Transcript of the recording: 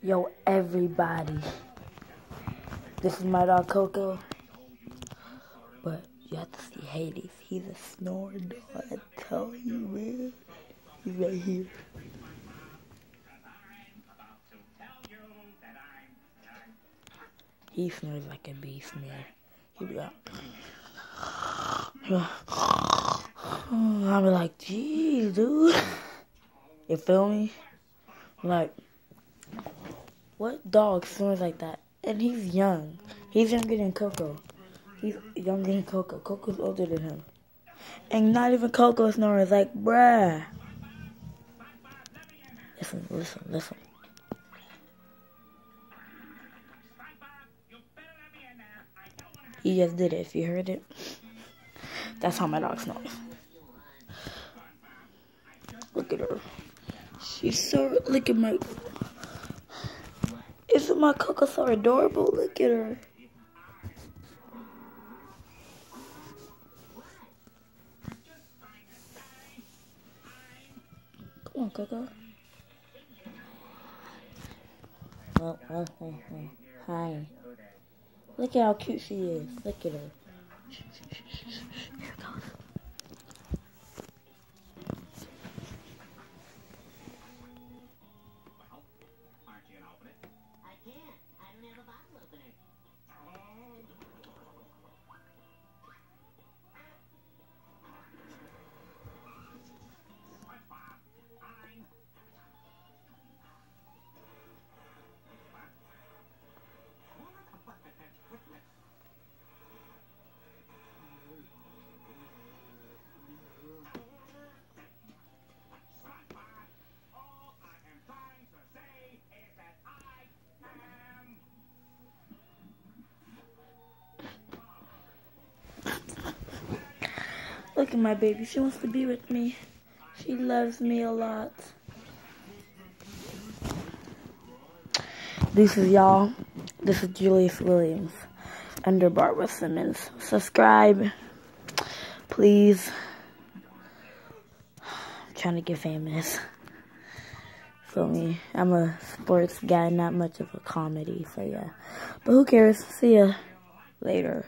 Yo, everybody. This is my dog Coco. But you have to see Hades. He's a snoring dog. I tell you, man. He's right here. He snores like a beast, man. He'll be like, I'm like, geez, dude. You feel me? Like, what dog snores like that? And he's young. He's younger than Coco. He's younger than Coco. Coco's older than him. And not even Coco snores like, bruh. Listen. He just did it, if you heard it. That's how my dog snores. Look at her. She's so, look at my, isn't my Coco so adorable? Look at her. Come on, Coco. Hi. Look at how cute she is. Look at her. Here it goes. Look at my baby. She wants to be with me. She loves me a lot. This is y'all. This is Julius Williams under Barbara Simmons. Subscribe, please. I'm trying to get famous. Feel me? I'm a sports guy, not much of a comedy. So yeah. But who cares? See ya later.